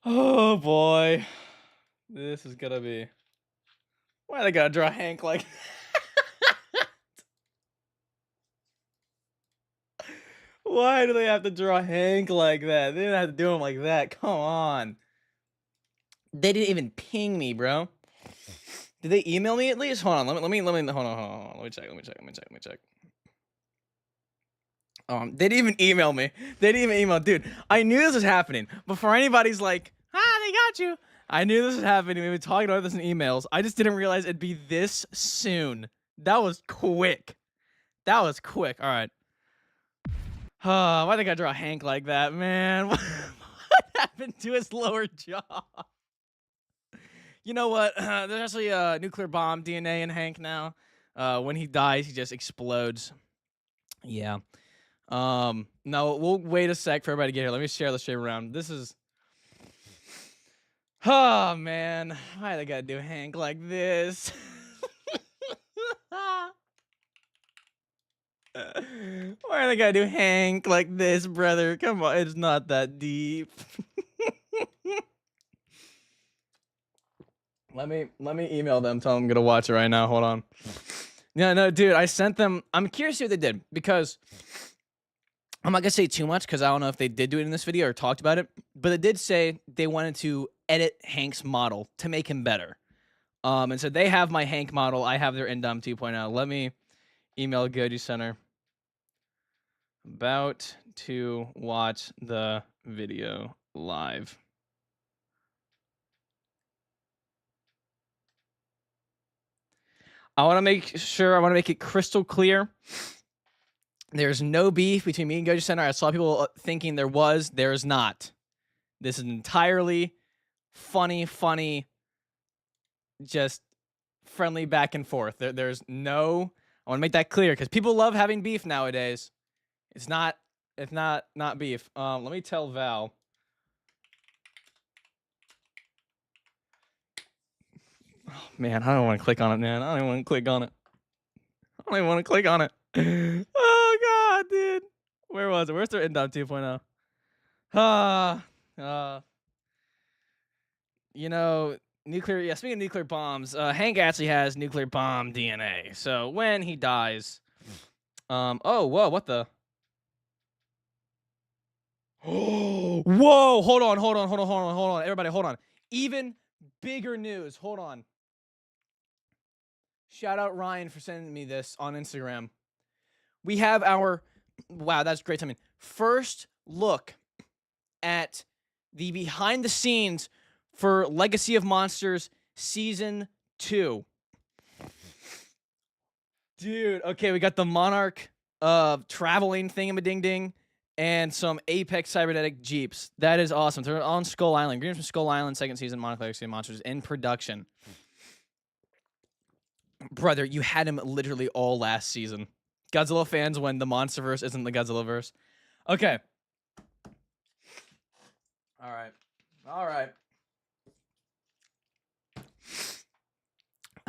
Oh boy, this is gonna be. Why they gotta draw Hank like? Why do they have to draw Hank like that? They didn't have to do him like that. Come on. They didn't even ping me, bro. Did they email me at least? Hold on. Let me hold on. Let me check. They didn't even email me. They didn't even email, dude. I knew this was happening before anybody's like, they got you. I knew this was happening. We've been talking about this in emails. I just didn't realize it'd be this soon. That was quick. All right. Why they gotta draw Hank like that, man? What happened to his lower jaw? You know what? There's actually a nuclear bomb DNA in Hank now. When he dies, he just explodes. Yeah. No, we'll wait a sec for everybody to get here. Let me share the stream around. This is. Oh man, why they gotta do Hank like this? Why they gotta do Hank like this, brother? Come on, it's not that deep. Let me email them. Tell them I'm gonna watch it right now. Hold on. No, dude, I sent them. I'm curious to see what they did because I'm not gonna say too much because I don't know if they did do it in this video or talked about it, but they did say they wanted to edit Hank's model to make him better. And so they have my Hank model. I have their Indom 2.0. Let me email Goji Center. About to watch the video live. I want to make it crystal clear. There's no beef between me and Goji Center. I saw people thinking there was. There's not. This is entirely funny, just friendly back and forth. There's no. I want to make that clear because people love having beef nowadays. It's not beef. Let me tell Val. Oh man, I don't want to click on it, man. I don't even want to click on it. Oh god, dude. Where was it? Where's their Indom 2.0? You know, speaking of nuclear bombs, Hank actually has nuclear bomb DNA. So when he dies, oh, whoa, what the? Oh, whoa, hold on. Everybody, hold on. Even bigger news. Hold on. Shout out Ryan for sending me this on Instagram. We have our, wow, that's great timing. First look at the behind the scenes for Legacy of Monsters Season 2. Dude, okay, we got the Monarch traveling thingamading-ding and some Apex cybernetic Jeeps. That is awesome. They're on Skull Island. Games from Skull Island, second season, Monarch Legacy of Monsters in production. Brother, you had him literally all last season. Godzilla fans when the MonsterVerse isn't the Godzilla verse. Okay. All right.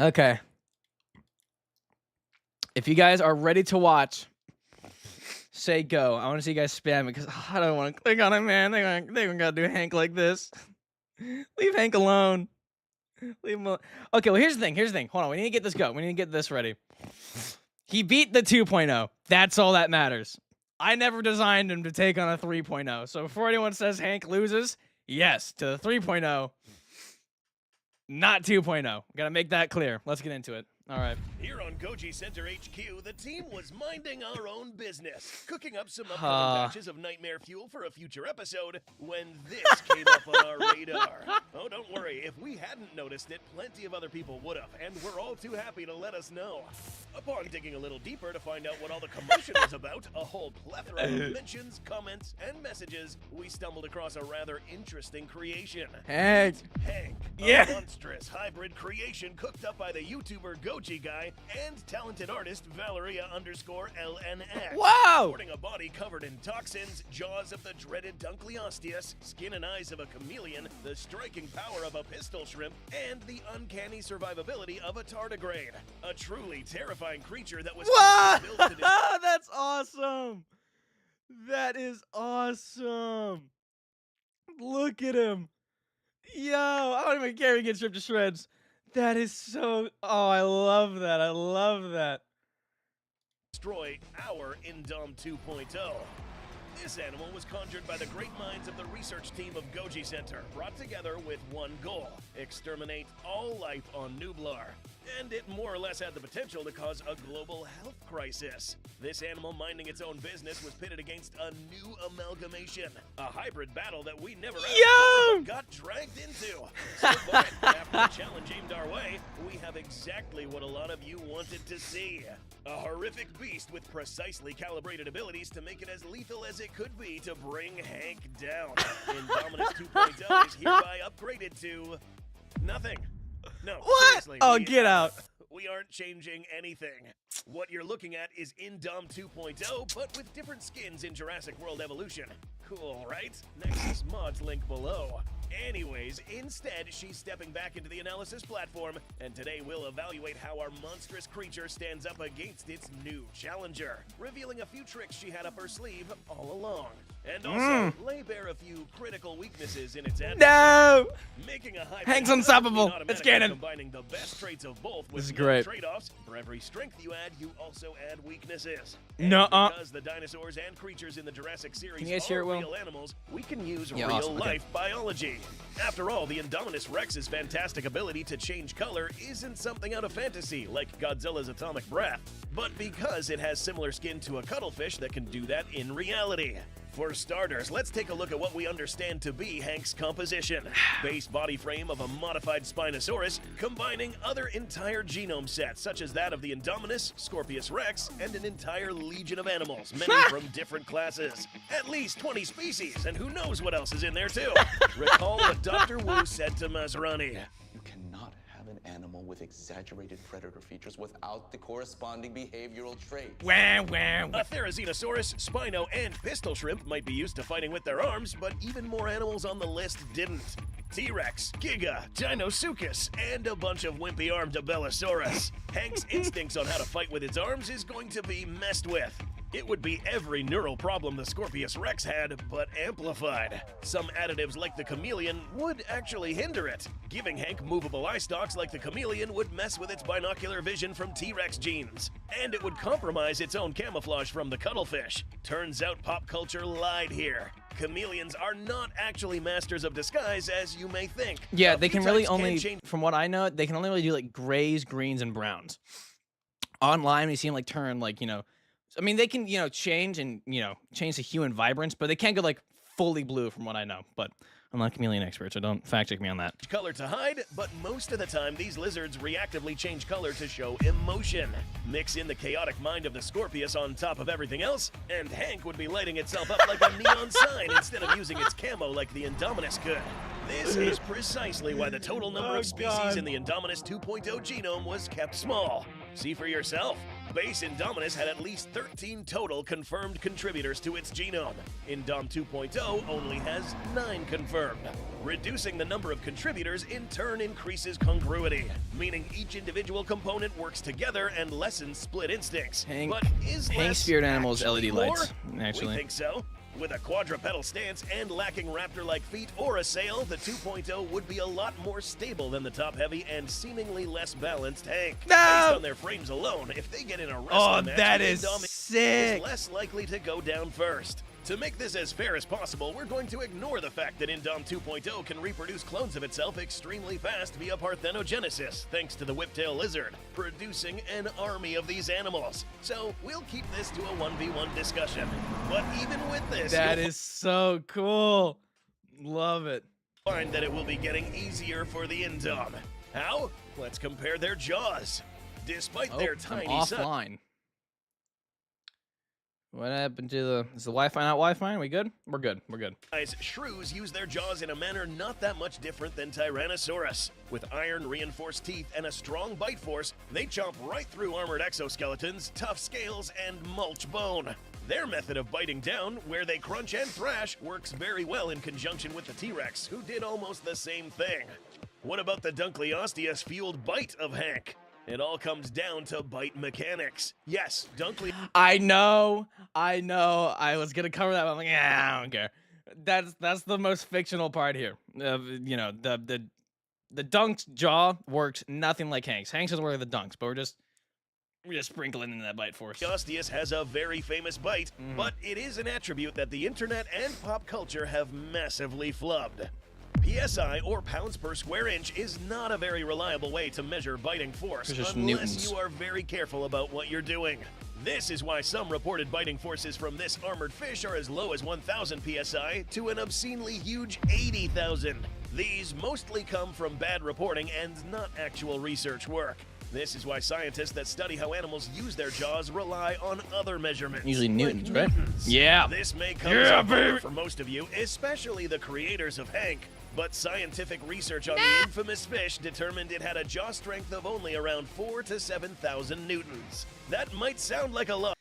Okay. If you guys are ready to watch, say go. I want to see you guys spam it because I don't want to click on it, man. They gotta do Hank like this. Leave Hank alone. Leave him alone. Okay, well, here's the thing. Hold on. We need to get this go. We need to get this ready. He beat the 2.0. That's all that matters. I never designed him to take on a 3.0. So before anyone says Hank loses, yes, to the 3.0, not 2.0. Gotta make that clear. Let's get into it. All right. Here on Goji Center HQ, the team was minding our own business, cooking up some upcoming batches of nightmare fuel for a future episode, when this came up on our radar. Oh, don't worry, if we hadn't noticed it, plenty of other people would have, and we're all too happy to let us know. Upon digging a little deeper to find out what all the commotion was about, a whole plethora of mentions, comments, and messages, we stumbled across a rather interesting creation. Hank, a monstrous hybrid creation cooked up by the YouTuber Goji guy and talented artist Valeria_LNX. Wow! Sporting a body covered in toxins, jaws of the dreaded Dunkleosteus, skin and eyes of a chameleon, the striking power of a pistol shrimp, and the uncanny survivability of a tardigrade. A truly terrifying creature that was built to That's awesome! That is awesome! Look at him! Yo, I don't even care if he gets ripped to shreds. That is so... Oh, I love that. I love that. Destroy our Indom 2.0. This animal was conjured by the great minds of the research team of Goji Center, brought together with one goal: exterminate all life on Nublar. And it more or less had the potential to cause a global health crisis. This animal minding its own business was pitted against a new amalgamation, a hybrid battle that we never got dragged into. So far, after the challenge aimed our way, we have exactly what a lot of you wanted to see. A horrific beast with precisely calibrated abilities to make it as lethal as it could be to bring Hank down. Indominus 2.0 is hereby upgraded to nothing. No, What? seriously. Oh, get out. We aren't changing anything. What you're looking at is Indom 2.0, but with different skins in Jurassic World Evolution. Cool, right? Nexus mods link below. Anyways, instead, she's stepping back into the analysis platform, and today we'll evaluate how our monstrous creature stands up against its new challenger, revealing a few tricks she had up her sleeve all along. And also, lay bare a few critical weaknesses in its adversary. No! Making a high Hank's unstoppable. automatically It's canon. Combining the best traits of both with This is no great. trade-offs. For every strength you add, you also add weaknesses. Nuh-uh. Because the dinosaurs and creatures in the Jurassic series Can you guys hear are it, Will? real animals, we can use Yeah, real awesome. Okay. life biology. After all, the Indominus Rex's fantastic ability to change color isn't something out of fantasy, like Godzilla's atomic breath, but because it has similar skin to a cuttlefish that can do that in reality. For starters, let's take a look at what we understand to be Hank's composition. Base body frame of a modified Spinosaurus, combining other entire genome sets, such as that of the Indominus, Scorpius Rex, and an entire legion of animals, many from different classes. At least 20 species, and who knows what else is in there too. Recall what Dr. Wu said to Masrani. You cannot have an animal with exaggerated predator features without the corresponding behavioral traits. Wah, wah, wah. A Therizinosaurus, Spino, and Pistol Shrimp might be used to fighting with their arms, but even more animals on the list didn't. T-Rex, Giga, Dinosuchus, and a bunch of wimpy-armed Abellosaurus. Hank's instincts on how to fight with its arms is going to be messed with. It would be every neural problem the Scorpius Rex had, but amplified. Some additives like the chameleon would actually hinder it. Giving Hank movable eye stalks like the chameleon would mess with its binocular vision from T-Rex genes. And it would compromise its own camouflage from the cuttlefish. Turns out pop culture lied here. Chameleons are not actually masters of disguise as you may think. Yeah, A they few can really types only, change from what I know, they can only really do like grays, greens, and browns. Online, we see them like turn like, I mean, they can, change and, change the hue and vibrance, but they can't go like fully blue from what I know. But I'm not a chameleon expert, so don't fact check me on that. color to hide, but most of the time these lizards reactively change color to show emotion. Mix in the chaotic mind of the Scorpius on top of everything else, and Hank would be lighting itself up like a neon sign instead of using its camo like the Indominus could. This is precisely why the total number of species in the Indominus 2.0 genome was kept small. See for yourself. Base Indominus had at least 13 total confirmed contributors to its genome. Indom 2.0 only has 9 confirmed. Reducing the number of contributors in turn increases congruity, meaning each individual component works together and lessens split instincts. But is Hank's less spirit animal is actually LED more? lights, actually. We think so. With a quadrupedal stance and lacking raptor-like feet or a sail, the 2.0 would be a lot more stable than the top-heavy and seemingly less balanced Hank. No! Based on their frames alone, if they get in a wrestling match, that the is Indominus sick. is less likely to go down first. To make this as fair as possible, we're going to ignore the fact that Indom 2.0 can reproduce clones of itself extremely fast via parthenogenesis, thanks to the whiptail lizard, producing an army of these animals. So we'll keep this to a 1v1 discussion. But even with this, That you'll is so cool. Love it. find that it will be getting easier for the Indom. How? Let's compare their jaws. Despite their I'm tiny size, offline. What happened to is the Wi-Fi not Wi-Fi? Are we good? We're good. We're good. shrews use their jaws in a manner not that much different than Tyrannosaurus. With iron-reinforced teeth and a strong bite force, they chomp right through armored exoskeletons, tough scales, and mulch bone. Their method of biting down, where they crunch and thrash, works very well in conjunction with the T-Rex, who did almost the same thing. What about the Dunkleosteus-fueled bite of Hank? It all comes down to bite mechanics. Yes, I know. I was gonna cover that, but I'm like, I don't care. That's the most fictional part here. You know, the Dunk's jaw works nothing like Hank's. Hank's doesn't work like the Dunk's, but we're just sprinkling in that bite force. Osteus has a very famous bite, but it is an attribute that the internet and pop culture have massively flubbed. PSI, or pounds per square inch, is not a very reliable way to measure biting force unless newtons. you are very careful about what you're doing. This is why some reported biting forces from this armored fish are as low as 1,000 PSI to an obscenely huge 80,000. These mostly come from bad reporting and not actual research work. This is why scientists that study how animals use their jaws rely on other measurements. Usually newtons, like right? Yeah. This may come as a bummer for most of you, especially the creators of Hank. But scientific research on the infamous fish determined it had a jaw strength of only around 4,000 to 7,000 newtons. That might sound like a lot.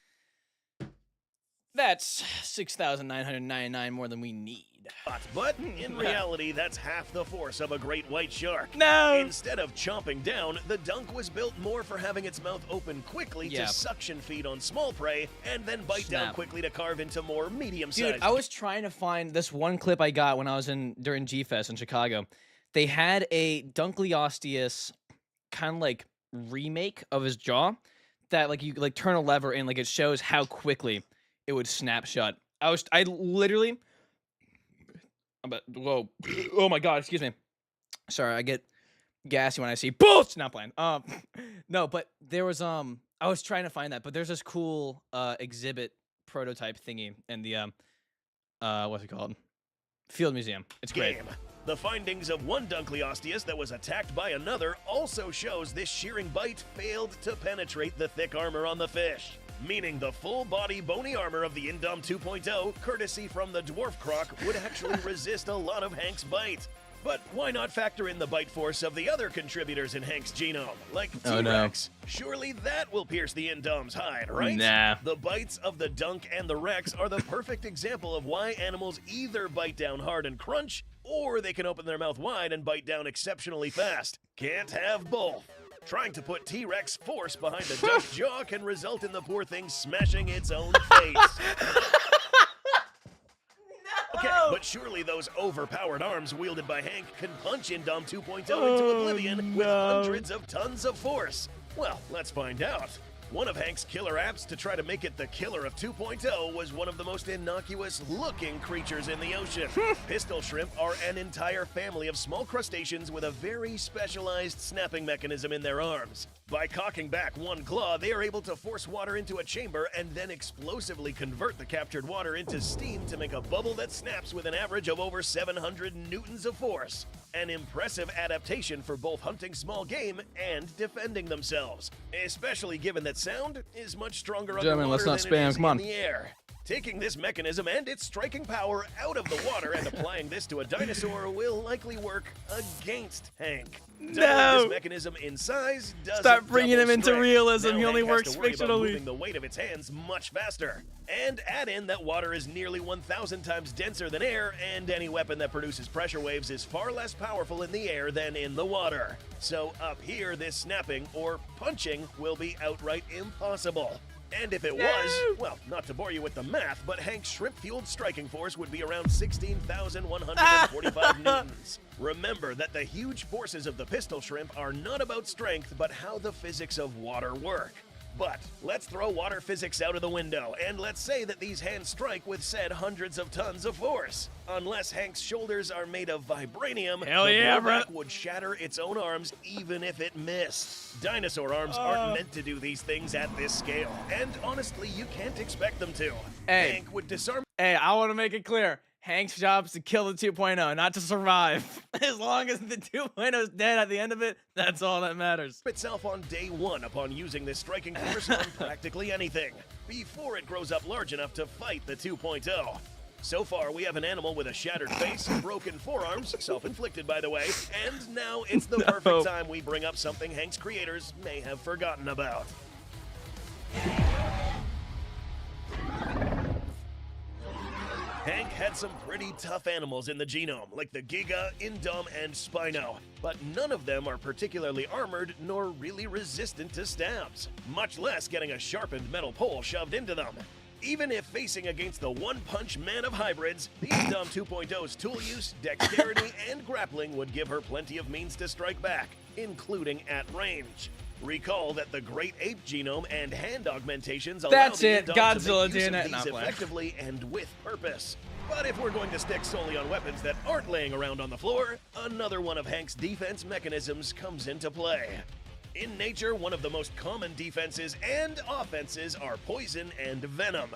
That's 6,999 more than we need. But in reality, that's half the force of a great white shark. No! Instead of chomping down, the Dunk was built more for having its mouth open quickly to suction feed on small prey and then bite down quickly to carve into more medium-sized. Dude, I was trying to find this one clip I got when I was during G-Fest in Chicago. They had a Dunkleosteus kind of like remake of his jaw that like you like turn a lever and like it shows how quickly it would snap shut. I literally. Whoa. Oh my god, excuse me. Sorry, I get gassy when I see bullshit. Not playing. No, but there was I was trying to find that, but there's this cool exhibit prototype thingy in the what's it called? Field Museum. It's great. The findings of one Dunkleosteus that was attacked by another also shows this shearing bite failed to penetrate the thick armor on the fish. Meaning the full-body bony armor of the Indom 2.0, courtesy from the dwarf croc, would actually resist a lot of Hank's bite. But why not factor in the bite force of the other contributors in Hank's genome, like T-Rex? Oh, no. Surely that will pierce the Indom's hide, right? Nah. The bites of the Dunk and the Rex are the perfect example of why animals either bite down hard and crunch, or they can open their mouth wide and bite down exceptionally fast. Can't have both. Trying to put T-Rex force behind the Dunk's jaw can result in the poor thing smashing its own face. Okay, but surely those overpowered arms wielded by Hank can punch Indom 2.0 into oblivion with hundreds of tons of force. Well, let's find out. One of Hank's killer apps to try to make it the killer of 2.0 was one of the most innocuous-looking creatures in the ocean. Pistol shrimp are an entire family of small crustaceans with a very specialized snapping mechanism in their arms. By cocking back one claw, they are able to force water into a chamber and then explosively convert the captured water into steam to make a bubble that snaps with an average of over 700 newtons of force. An impressive adaptation for both hunting small game and defending themselves, especially given that sound is much stronger underwater let's not than spam, it is come on. in the air. Taking this mechanism and its striking power out of the water and applying this to a dinosaur will likely work against Hank. No! This mechanism in size doesn't Start bringing him into strength. realism. Now He only Hank has works to worry about fictionally. moving the weight of its hands much faster. And add in that water is nearly 1,000 times denser than air, and any weapon that produces pressure waves is far less powerful in the air than in the water. So up here, this snapping, or punching, will be outright impossible. And if it was, well, not to bore you with the math, but Hank's shrimp-fueled striking force would be around 16,145 newtons. Remember that the huge forces of the pistol shrimp are not about strength, but how the physics of water work. But let's throw water physics out of the window, and let's say that these hands strike with said hundreds of tons of force. Unless Hank's shoulders are made of vibranium, Hell the yeah, blowback bro. would shatter its own arms even if it missed. Dinosaur arms aren't meant to do these things at this scale, and honestly, you can't expect them to. Hey. Hank would disarm Hey, I want to make it clear. Hank's job is to kill the 2.0, not to survive. As long as the 2.0 is dead at the end of it, that's all that matters. itself on day one upon using this striking force on practically anything, before it grows up large enough to fight the 2.0. So far, we have an animal with a shattered face, broken forearms, self-inflicted by the way, and now it's the perfect time we bring up something Hank's creators may have forgotten about. Hank had some pretty tough animals in the genome, like the Giga, Indom, and Spino, but none of them are particularly armored nor really resistant to stabs, much less getting a sharpened metal pole shoved into them. Even if facing against the one-punch man of hybrids, the Indom 2.0's tool use, dexterity, and grappling would give her plenty of means to strike back, including at range. Recall that the Great Ape genome and hand augmentations allow That's the it, Indom Godzilla to make use doing of it. these Not playing. effectively and with purpose. But if we're going to stick solely on weapons that aren't laying around on the floor, another one of Hank's defense mechanisms comes into play. In nature, one of the most common defenses and offenses are poison and venom.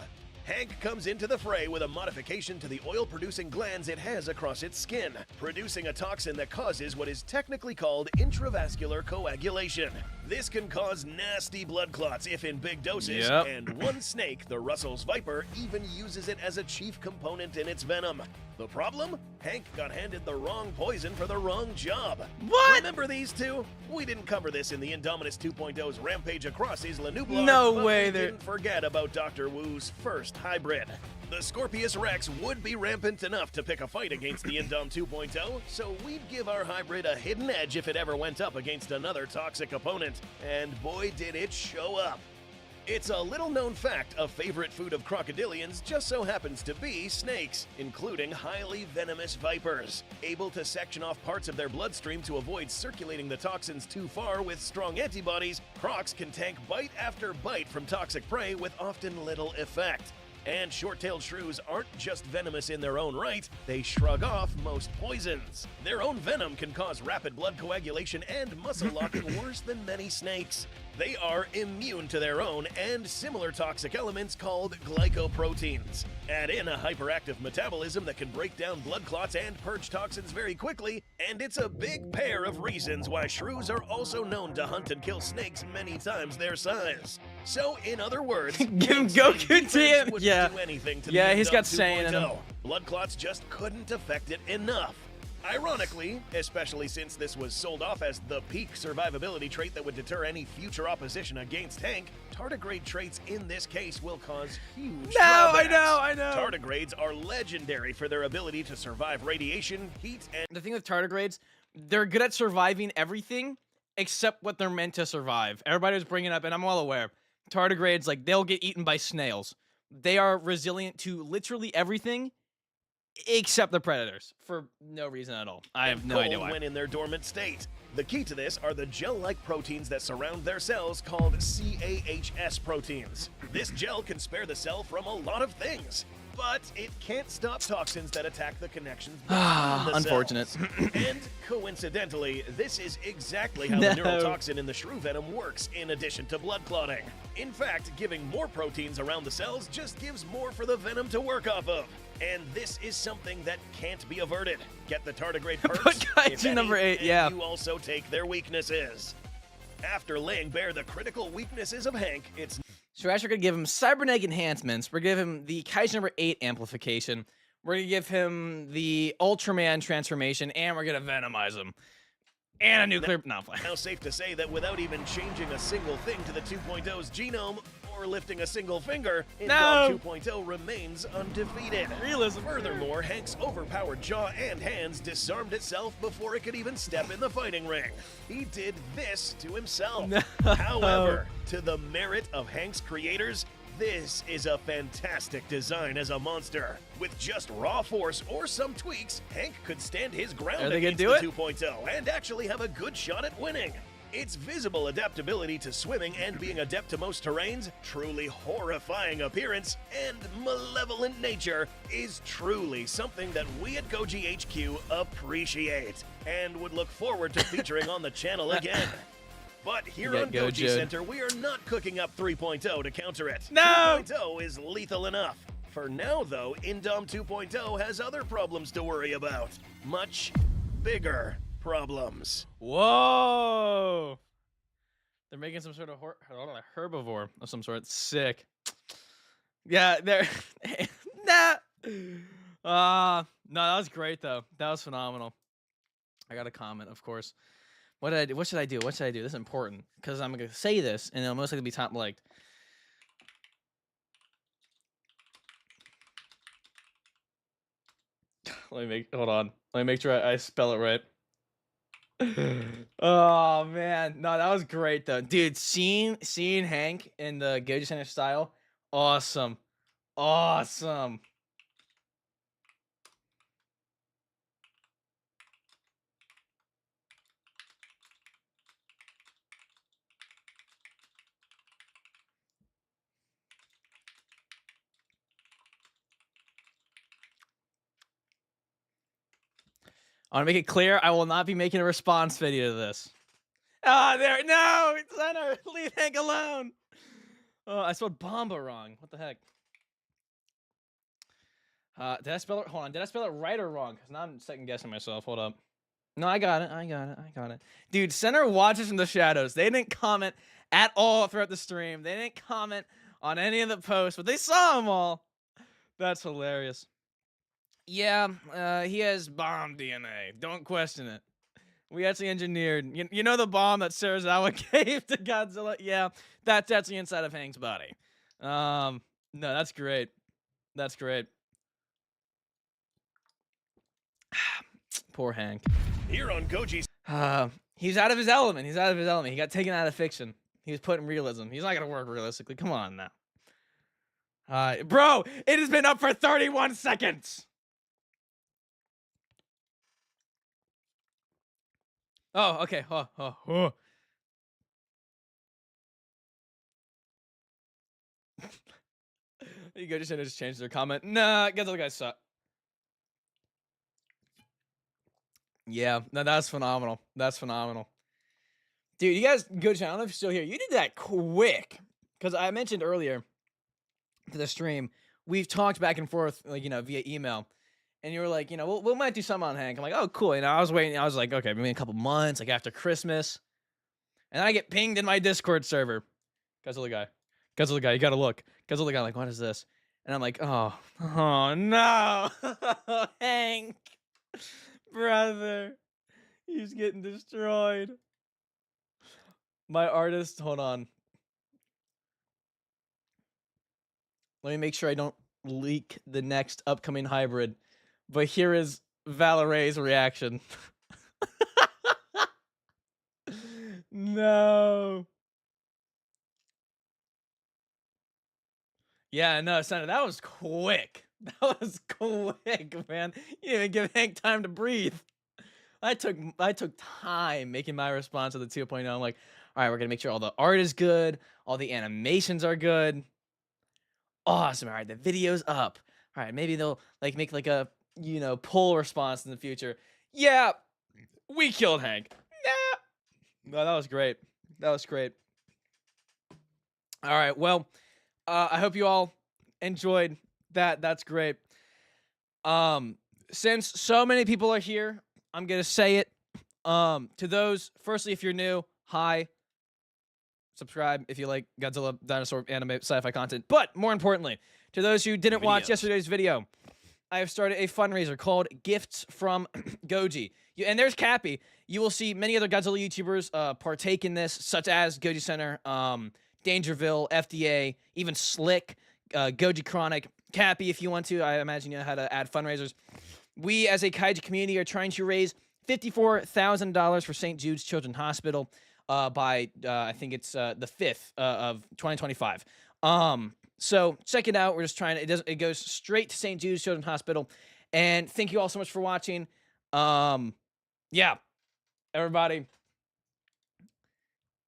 Hank comes into the fray with a modification to the oil-producing glands it has across its skin, producing a toxin that causes what is technically called intravascular coagulation. This can cause nasty blood clots if in big doses, and one snake, the Russell's Viper, even uses it as a chief component in its venom. The problem? Hank got handed the wrong poison for the wrong job. What? Remember these two? We didn't cover this in the Indominus 2.0's Rampage Across Isla Nublar. No but way we there- didn't forget about Dr. Wu's first hybrid. The Scorpius Rex would be rampant enough to pick a fight against the Indom 2.0, so we'd give our hybrid a hidden edge if it ever went up against another toxic opponent. And boy, did it show up. It's a little-known fact, a favorite food of crocodilians just so happens to be snakes, including highly venomous vipers. Able to section off parts of their bloodstream to avoid circulating the toxins too far with strong antibodies, crocs can tank bite after bite from toxic prey with often little effect. And short-tailed shrews aren't just venomous in their own right, they shrug off most poisons. Their own venom can cause rapid blood coagulation and muscle locking worse than many snakes. They are immune to their own and similar toxic elements called glycoproteins. Add in a hyperactive metabolism that can break down blood clots and purge toxins very quickly, and it's a big pair of reasons why shrews are also known to hunt and kill snakes many times their size. So, in other words, Give him Hank's Goku defense TM. wouldn't Yeah. do anything to Yeah, the he's Indom got Saiyan in him. 2.0. Blood clots just couldn't affect it enough. Ironically, especially since this was sold off as the peak survivability trait that would deter any future opposition against Hank, tardigrade traits in this case will cause huge drawbacks. I know. Tardigrades are legendary for their ability to survive radiation, heat, and The thing with tardigrades, they're good at surviving everything except what they're meant to survive. Everybody was bringing up, and I'm well aware, tardigrades, like, they'll get eaten by snails. They are resilient to literally everything except the predators for no reason at all. I have no idea why. when in their dormant state. The key to this are the gel-like proteins that surround their cells called CAHS proteins. This gel can spare the cell from a lot of things, but it can't stop toxins that attack the connections between the Unfortunate. cells. And coincidentally, this is exactly how the neurotoxin in the shrew venom works in addition to blood clotting. In fact, giving more proteins around the cells just gives more for the venom to work off of. And this is something that can't be averted. Get the tardigrade perks, Put Kaiju if any, number 8, and yeah. you also take their weaknesses. After laying bare the critical weaknesses of Hank, it's So we're actually going to give him cybernetic enhancements. We're going to give him the Kaiju number 8 amplification. We're going to give him the Ultraman transformation, and we're going to venomize him. And a nuclear... No, I'm playing. now safe to say that without even changing a single thing to the 2.0's genome, or lifting a single finger, Indom 2.0 remains undefeated. Realism. Furthermore, Hank's overpowered jaw and hands disarmed itself before it could even step in the fighting ring. He did this to himself. However, to the merit of Hank's creators, this is a fantastic design as a monster. With just raw force or some tweaks, Hank could stand his ground Are they gonna against do the it? 2.0 and actually have a good shot at winning. Its visible adaptability to swimming and being adept to most terrains, truly horrifying appearance, and malevolent nature is truly something that we at Goji HQ appreciate and would look forward to featuring on the channel again. But here on Goji Center, we are not cooking up 3.0 to counter it. No! 2.0 is lethal enough. For now, though, Indom 2.0 has other problems to worry about. Much bigger problems. Whoa! They're making some sort of herbivore of some sort. Sick. Yeah, they're... nah! No, that was great, though. That was phenomenal. I got a comment, of course. What did I do? What should I do? What should I do? This is important, because I'm going to say this, and it'll most likely be top-liked. Hold on. Let me make sure I spell it right. Oh man, no, that was great though, dude. Seeing Hank in the Goji Center style, awesome, Awesome. I want to make it clear, I will not be making a response video to this. Ah, there, no, Center, leave Hank alone. Oh, I spelled Bomba wrong. What the heck? Did I spell it? Hold on. Did I spell it right or wrong? Because now I'm second guessing myself. Hold up. No, I got it. Dude, Center watches from the shadows. They didn't comment at all throughout the stream. They didn't comment on any of the posts, but they saw them all. That's hilarious. Yeah, he has bomb DNA. Don't question it. We actually engineered. You know the bomb that Sarazawa gave to Godzilla? Yeah, that's actually inside of Hank's body. No, that's great. That's great. Poor Hank. Here on Goji's. He's out of his element. He's out of his element. He got taken out of fiction. He was put in realism. He's not gonna work realistically. Come on now. Bro, it has been up for 31 seconds. Oh, okay. You go just change their comment. Nah, guess the guys suck. Yeah, no, that's phenomenal. That's phenomenal. Dude, you guys, Goji, I don't know if you're still here. You did that quick. Because I mentioned earlier to the stream, we've talked back and forth, like, via email. And you were like, we might do something on Hank. I'm like, oh, cool. I was waiting. I was like, okay, maybe in a couple months, like after Christmas. And then I get pinged in my Discord server. Godzilla guy, you gotta look. Godzilla guy, like, what is this? And I'm like, oh no. Hank. Brother. He's getting destroyed. My artist, hold on. Let me make sure I don't leak the next upcoming hybrid. But here is Valeray's reaction. No. Yeah, no, Senator, that was quick. That was quick, man. You didn't even give Hank time to breathe. I took time making my response to the 2.0. I'm like, all right, we're gonna make sure all the art is good, all the animations are good. Awesome. All right, the video's up. All right, maybe they'll like make like a poll response in the future. Yeah, we killed Hank. Nah. No, that was great. That was great. All right, well, I hope you all enjoyed that. That's great. Since so many people are here, I'm gonna say it. To those, firstly, if you're new, hi. Subscribe if you like Godzilla, dinosaur, anime, sci-fi content. But more importantly, to those who didn't watch yesterday's video, I have started a fundraiser called Gifts from Goji. And there's Cappy. You will see many other Godzilla YouTubers partake in this, such as Goji Center, Dangerville, FDA, even Slick, Goji Chronic, Cappy if you want to. I imagine you know how to add fundraisers. We, as a kaiju community, are trying to raise $54,000 for St. Jude's Children's Hospital by, I think it's the 5th of 2025. So check it out. We're just trying to, it goes straight to St. Jude's Children's Hospital. And thank you all so much for watching. Yeah, everybody,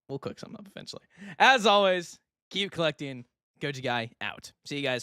we'll cook something up eventually. As always, keep collecting. Goji Guy out. See you guys.